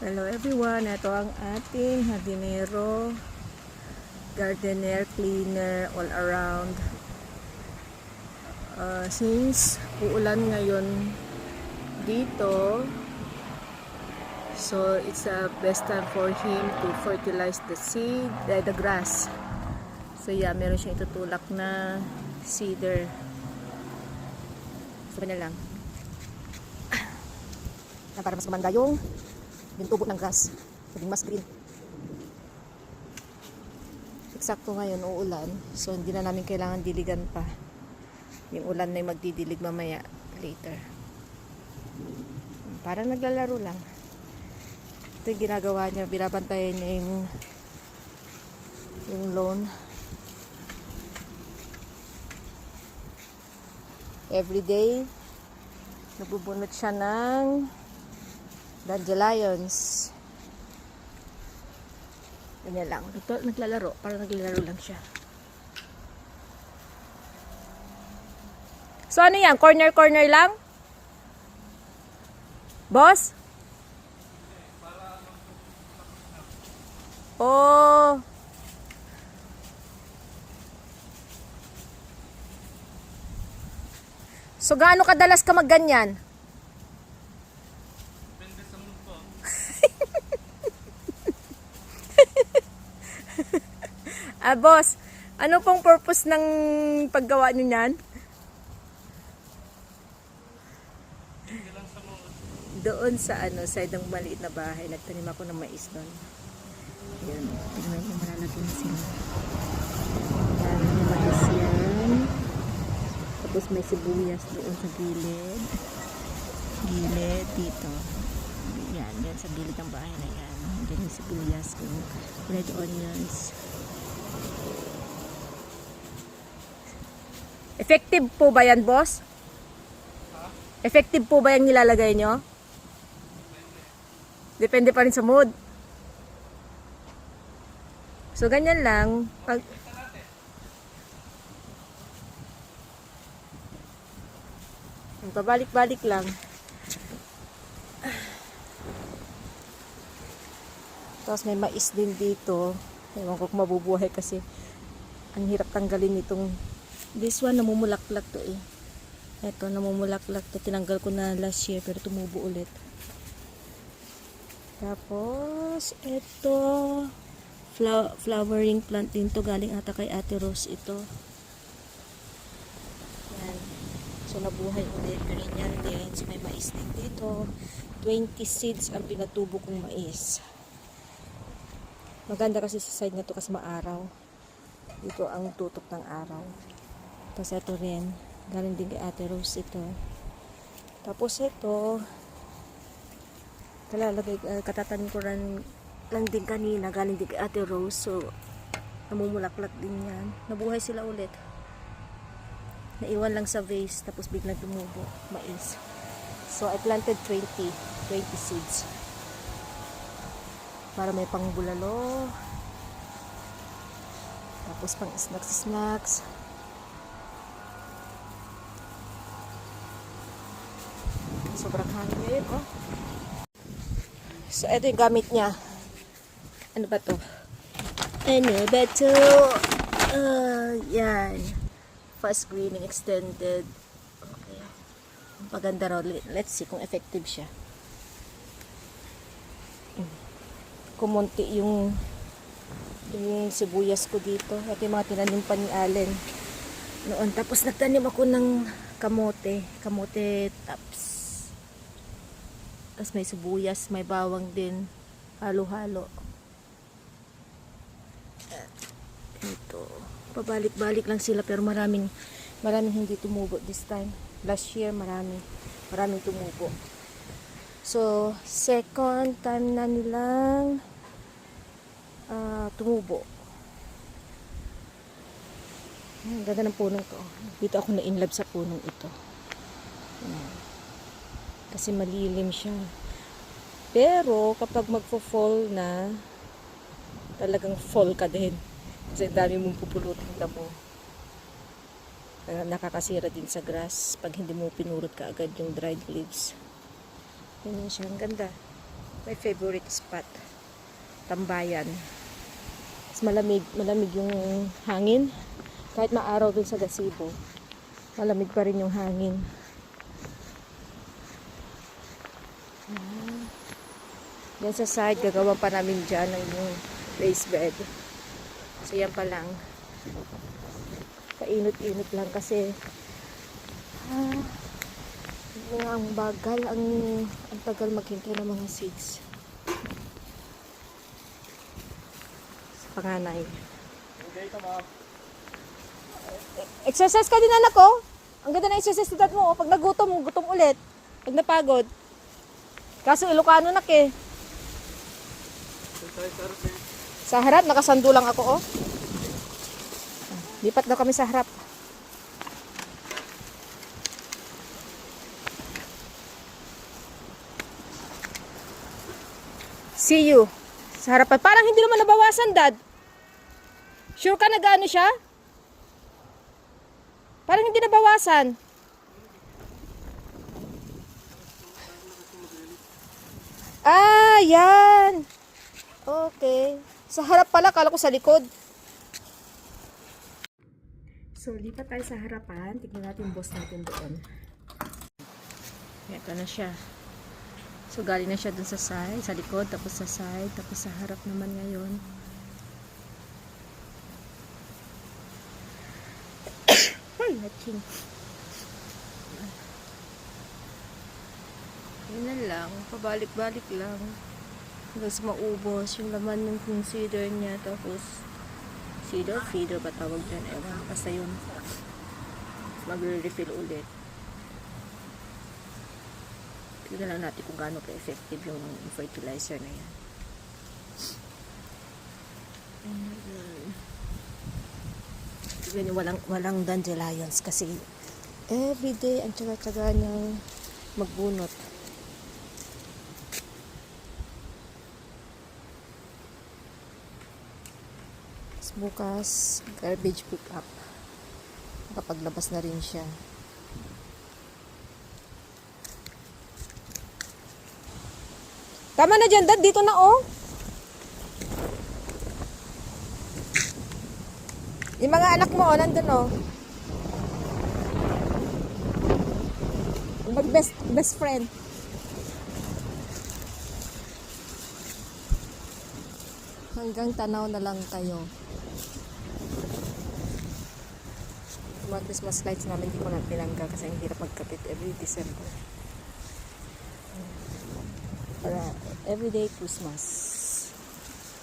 Hello everyone, ito ang ating Jardinero Gardener Cleaner all around. Since uulan ngayon dito, so it's a best time for him to fertilize the seed, the grass. So yeah, meron siyang itutulak na seeder. Sabi na lang na para mas gumanda yung tubo ng grass, maging mas green. Eksakto ngayon uulan, so hindi na namin kailangan diligan pa. Yung ulan na yung magdidilig mamaya later. Parang naglalaro lang. Ito yung ginagawa niya, binabantayan niya yung lawn. Everyday nagbubunot siya ng dandelions. Ganyan lang. Ito, naglalaro. Parang naglalaro lang siya. So, ano yan? Corner-corner lang? Boss? Oh. So, gaano kadalas ka magganyan? Boss, ano pong purpose ng paggawa nyo niyan? Doon sa side ng maliit na bahay, nagtanim ako ng mais doon. Ayan, tingnan nyo, malalagyan na sila. Ayan, may mais yan. Tapos may sibuyas doon sa gilid. Gilid, dito. Yan, yan sa gilid ng bahay na yan. Diyan yung sibuyas, red onions. Effective po ba yan, boss? Effective po ba yung nilalagay nyo? Depende pa rin sa mood. So, ganyan lang. Pabalik-balik lang. Tapos may mais din dito. Ewan ko kung mabubuhay kasi ang hirap tanggalin itong this one, namumulaklak to eh. Eto, namumulaklak to. Tinanggal ko na last year pero tumubo ulit. Tapos, eto flowering plant din to. Galing ata kay Ate Rose ito. Yan. So, nabuhay ulit. Ganyan din. So, may mais din dito. 20 seeds ang pinatubo kong mais. Maganda kasi sa side na to kasi maaraw. Dito ang tutok ng araw. Tapos ito rin, galing din kay Ate Rose ito. Tapos ito, katatanim ko lang din kanina, galing din kay Ate Rose. So, namumulaklak din yan. Nabuhay sila ulit. Naiwan lang sa vase, tapos biglang tumubo, mais. So, I planted 20 seeds. Para may pang bulalo. Tapos pang snacks. Sobrang hangin ngayon, oh. So, ito yung gamit niya. Ano ba to? Yan. Fast greening extended. Okay. Maganda raw. Let's see kung effective siya. Kumunti yung sibuyas ko dito. Ito yung mga tinanim pa ni Allen noon. Tapos nagtanim ako ng kamote tops. Tapos may sibuyas, may bawang din. Halo-halo. Ito. Pabalik-balik lang sila pero maraming hindi tumubo this time. Last year maraming tumubo. So, second time na nilang tumubo. Ang ganda ng punong to. Dito ako na-inlove sa punong ito. Kasi malilim siya. Pero, kapag magpo-fall na, talagang fall ka din. Kasi dami mong pupulutin damo. Nakakasira din sa grass pag hindi mo pinurot ka agad yung dried leaves. Ganyan siya. Ang ganda. My favorite spot. Tambayan. Mas malamig yung hangin. Kahit maaraw dun sa gazebo, malamig pa rin yung hangin. Yan sa side, gagawa pa namin dyan ng yung raised bed. So yan pa lang. Painot-inot lang kasi ang bagal, ang tagal maghintay ng mga seeds. Sa panganay. Exercise ka din, anak ko. Ang ganda na exercise ni dad mo. Pag nagutom, gutom ulit. Pag napagod. Kaso Ilocano nak eh. Sa harap, nakasando lang ako, oh. Lipat daw kami sa harap. See you. Sa harapan. Parang hindi naman nabawasan, dad. Sure ka na gaano siya? Parang hindi nabawasan. Ah, yan. Okay. Sa harap pala, kala ko sa likod. So, lipat tayo sa harapan. Tignan natin yung boss natin doon. Ito na siya. So, galing na siya dun sa side, sa likod, tapos sa side, tapos sa harap naman ngayon. Ay, hatching. Yun na lang, pabalik-balik lang. Hanggang sa maubos yung laman ng consider niya, tapos feeder ba tawag dyan? Ewan, basta yun. Magre-refill ulit. Tignan lang natin kung gaano ka-effective yung fertilizer na yan. Tignan nyo, walang dandelions kasi everyday ang tsaga-tsaga niyang magbunot. Bukas, garbage pick up. Nakapaglabas na rin siya. Tama na dyan, dad. Dito na, oh. Yung mga anak mo, oh, nandun, oh. Best friend. Hanggang tanaw na lang kayo. Mga Christmas lights namin hindi ko na pinangga kasi ang hirap magkapit every December. Para everyday Christmas.